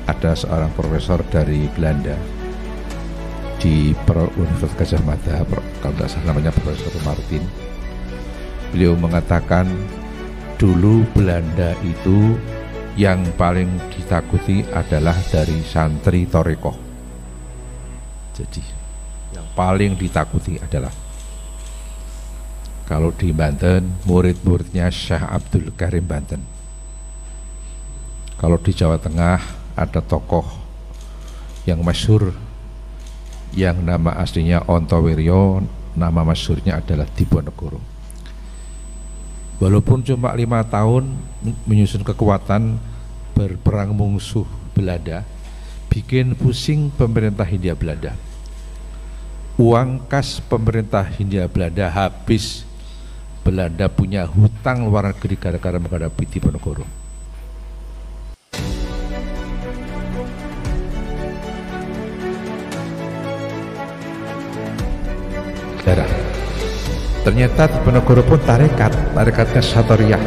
ada seorang profesor dari Belanda di Universitas Gajah Mada, kalau tidak salah namanya Profesor Martin. Beliau mengatakan dulu Belanda itu yang paling ditakuti adalah dari santri Torekoh. Jadi yang paling ditakuti adalah, kalau di Banten murid-muridnya Syekh Abdul Karim Banten. Kalau di Jawa Tengah ada tokoh yang masyhur yang nama aslinya Ontowiryo, nama masyhurnya adalah Diponegoro. Walaupun cuma 5 tahun menyusun kekuatan berperang musuh Belanda, bikin pusing pemerintah Hindia Belanda. Uang kas pemerintah Hindia Belanda habis. Belanda punya hutang luar negeri gara-gara menghadapi Diponegoro. Ternyata Diponegoro pun tarikatnya Satoriyah.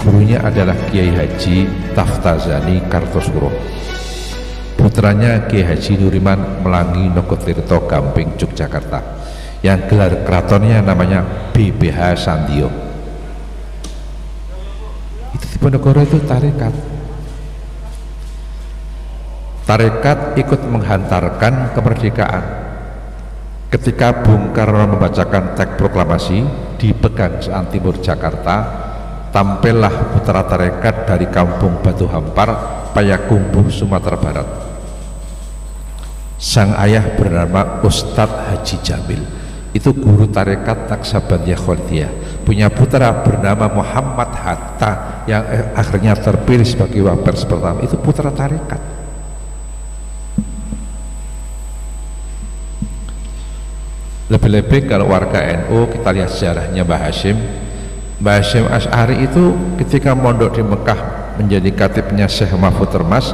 Gurunya adalah Kiai Haji Taftazani Kartosuro. Putranya Kiai Haji Nuriman Melangi Nogotirto Gamping Yogyakarta, yang gelar keratonnya namanya BBH Sandio. Itu Diponegoro itu tarekat. Tarekat ikut menghantarkan kemerdekaan. Ketika Bung Karno membacakan teks proklamasi di Pegangsaan Timur Jakarta, tampillah putra tarekat dari kampung Batu Hampar, Payakumbuh, Sumatera Barat. Sang ayah bernama Ustadz Haji Jamil, itu guru tarekat Naksabandiyah Kholidiyah. Punya putra bernama Muhammad Hatta yang akhirnya terpilih sebagai wapres pertama, itu putra tarekat. Lebih-lebih kalau warga NU, kita lihat sejarahnya Mbah Hashim Asy'ari itu ketika mondok di Mekah menjadi katibnya Syekh Mahfud Termas,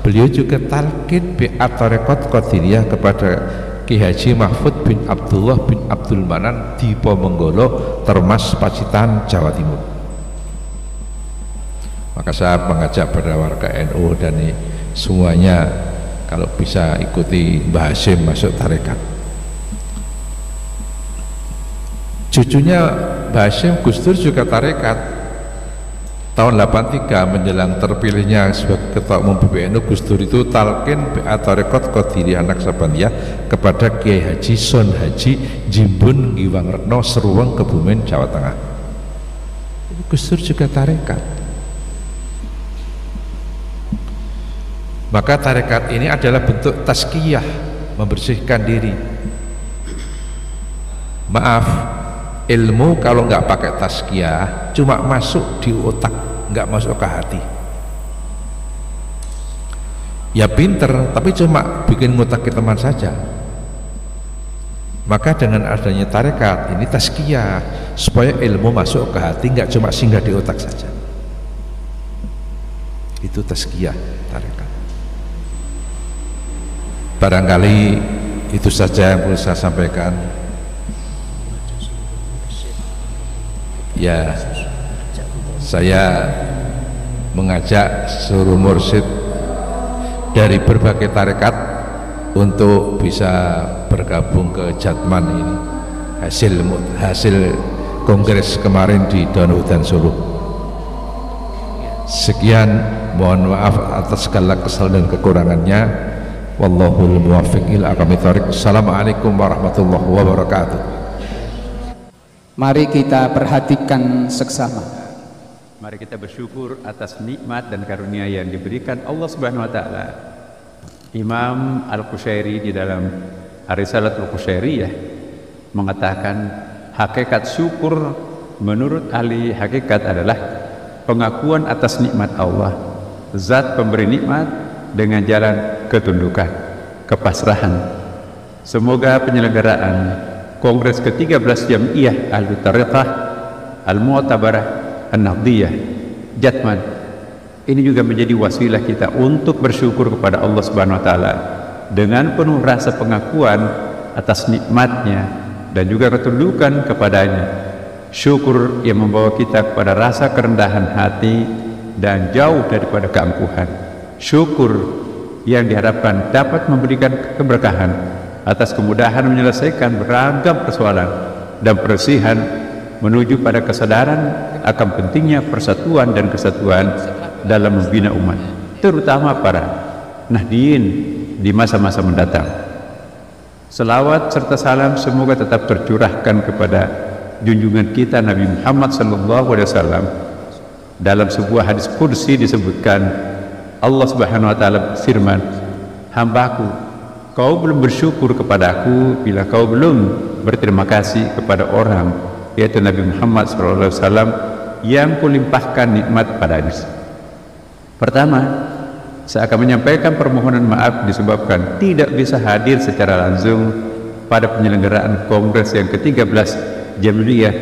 beliau juga talqin bi'at Tarekat Qadiriyah kepada Ki Haji Mahfud bin Abdullah bin Abdul Manan di Ponorogo, Termas, Pacitan, Jawa Timur. Maka saya mengajak pada warga NU dan semuanya kalau bisa ikuti Mbah Hashim masuk tarekat. Cucunya Mbah Hashim, Gus Dur juga tarekat. Tahun 83 menjelang terpilihnya sebagai ketua umum PBNU, Gus Dur itu talqin bi'at Tarekat Qadiriyah Naksabandiyah kepada Kiai Haji Son Haji Jimbun Giwang Retno Seruweng, Kebumen, Jawa Tengah. Gus Dur juga tarekat. Maka tarekat ini adalah bentuk tazkiyah, membersihkan diri. Maaf, ilmu kalau nggak pakai tazkiyah cuma masuk di otak, nggak masuk ke hati. Ya pinter, tapi cuma bikin ngotak ke teman saja. Maka dengan adanya tarekat ini tazkiyah, supaya ilmu masuk ke hati, nggak cuma singgah di otak saja. Itu tazkiyah tarekat. Barangkali itu saja yang perlu saya sampaikan. Ya, saya mengajak seluruh mursyid dari berbagai tarekat untuk bisa bergabung ke Jatman ini, hasil kongres kemarin di Danuhudan Solo. Sekian, mohon maaf atas segala kesalahan dan kekurangannya. Wallahul muwaffiq ila aqwamit thoriq. Assalamualaikum warahmatullahi wabarakatuh. Mari kita perhatikan seksama. Mari kita bersyukur atas nikmat dan karunia yang diberikan Allah Subhanahu wa taala. Imam Al-Qushairi di dalam Ar-Risalatul Qushairiyah mengatakan hakikat syukur menurut ahli hakikat adalah pengakuan atas nikmat Allah, zat pemberi nikmat, dengan jalan ketundukan, kepasrahan. Semoga penyelenggaraan Kongres ke-13 Jam'iyah Ahlul Tariqah Al-Mu'tabarah An-Nahdiyah Jatman ini juga menjadi wasilah kita untuk bersyukur kepada Allah Subhanahu wa taala dengan penuh rasa pengakuan atas nikmatnya dan juga ketundukan kepadanya. Syukur yang membawa kita kepada rasa kerendahan hati dan jauh daripada keangkuhan. Syukur yang diharapkan dapat memberikan keberkahan atas kemudahan menyelesaikan beragam persoalan dan perselisihan menuju pada kesadaran akan pentingnya persatuan dan kesatuan dalam membina umat, terutama para Nahdliyin di masa-masa mendatang. Selawat serta salam semoga tetap tercurahkan kepada junjungan kita Nabi Muhammad SAW. Dalam sebuah hadis kursi disebutkan, Allah Subhanahu wa taala berfirman, "Hambaku, kau belum bersyukur kepadaku bila kau belum berterima kasih kepada orang, yaitu Nabi Muhammad SAW, yang kulimpahkan nikmat padanya." Pertama, saya akan menyampaikan permohonan maaf disebabkan tidak bisa hadir secara langsung pada penyelenggaraan Kongres yang ke-13 Jam'iyah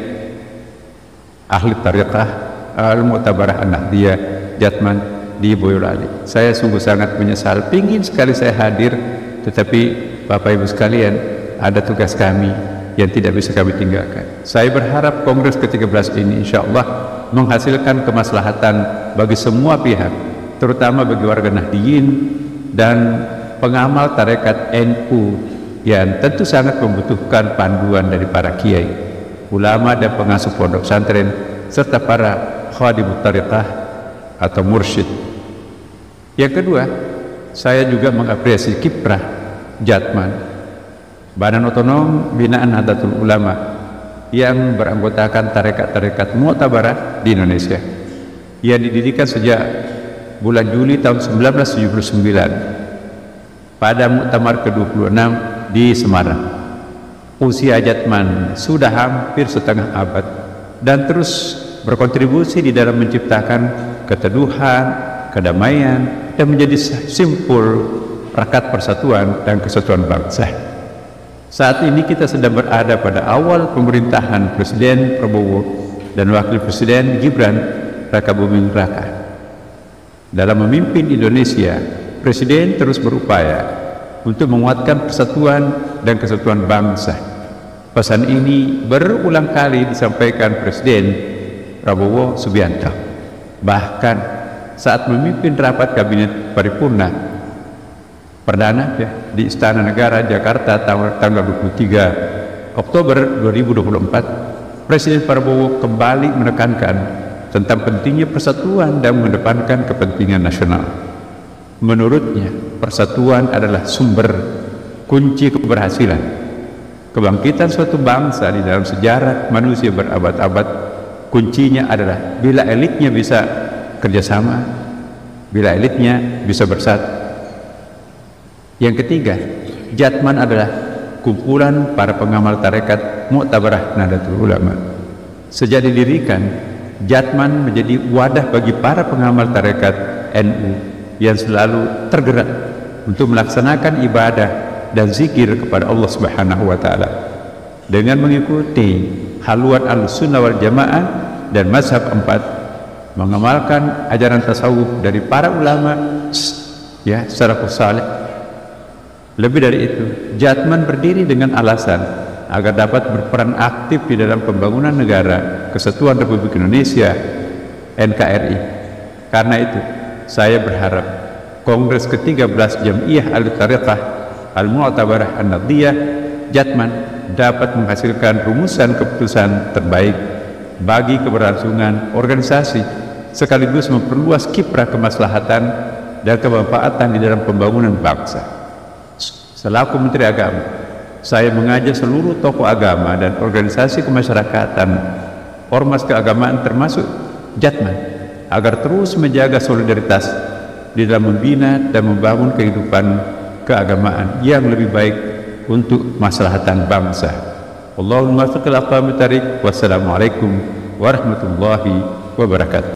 Ahli Tariqah Al-Mu'tabarah An-Nahdliyah Jatman di Boyolali. Saya sungguh sangat menyesal, pingin sekali saya hadir, tetapi Bapak Ibu sekalian, ada tugas kami yang tidak bisa kami tinggalkan. Saya berharap Kongres ke-13 ini insya Allah menghasilkan kemaslahatan bagi semua pihak, terutama bagi warga Nahdliyin dan pengamal tarekat NU yang tentu sangat membutuhkan panduan dari para kiai, ulama dan pengasuh pondok pesantren, serta para khadimut tariqah atau mursyid. Yang kedua, saya juga mengapresiasi kiprah Jatman, Badan Otonom Binaan Nahdlatul Ulama, yang beranggotakan tarekat-tarekat mu'tabarah di Indonesia, yang didirikan sejak bulan Juli tahun 1979 pada Muktamar ke-26 di Semarang. Usia Jatman sudah hampir setengah abad dan terus berkontribusi di dalam menciptakan keteduhan, kedamaian, dan menjadi simpul rekat persatuan dan kesatuan bangsa. Saat ini kita sedang berada pada awal pemerintahan Presiden Prabowo dan Wakil Presiden Gibran Rakabuming Raka. Dalam memimpin Indonesia, Presiden terus berupaya untuk menguatkan persatuan dan kesatuan bangsa. Pesan ini berulang kali disampaikan Presiden Prabowo Subianto. Bahkan saat memimpin rapat kabinet paripurna perdana di Istana Negara Jakarta tanggal 23 Oktober 2024, Presiden Prabowo kembali menekankan tentang pentingnya persatuan dan mengedepankan kepentingan nasional. Menurutnya, persatuan adalah sumber kunci keberhasilan. Kebangkitan suatu bangsa di dalam sejarah manusia berabad-abad, kuncinya adalah bila elitnya bisa kerjasama, bila elitnya bisa bersatu. Yang ketiga, Jatman adalah kumpulan para pengamal tarekat Mu'tabarah Nahdlatul Ulama. Sejak didirikan, Jatman menjadi wadah bagi para pengamal tarekat NU yang selalu tergerak untuk melaksanakan ibadah dan zikir kepada Allah Subhanahu wa taala dengan mengikuti haluan Ahlussunnah wal Jamaah dan mazhab 4, mengamalkan ajaran tasawuf dari para ulama salafus saleh. Lebih dari itu, Jatman berdiri dengan alasan agar dapat berperan aktif di dalam pembangunan negara Kesatuan Republik Indonesia NKRI. Karena itu, saya berharap Kongres ke-13 Jam'iyah Al-Tariqah Al-Mu'tabarah An-Nahdliyah Jatman dapat menghasilkan rumusan keputusan terbaik bagi keberlangsungan organisasi, sekaligus memperluas kiprah kemaslahatan dan kemanfaatan di dalam pembangunan bangsa. Selaku Menteri Agama, saya mengajak seluruh tokoh agama dan organisasi kemasyarakatan, ormas keagamaan termasuk Jatman, agar terus menjaga solidaritas di dalam membina dan membangun kehidupan keagamaan yang lebih baik untuk maslahatan bangsa. Allahumma muwaffiq ila aqwamit thariq. Wassalamualaikum warahmatullahi wabarakatuh.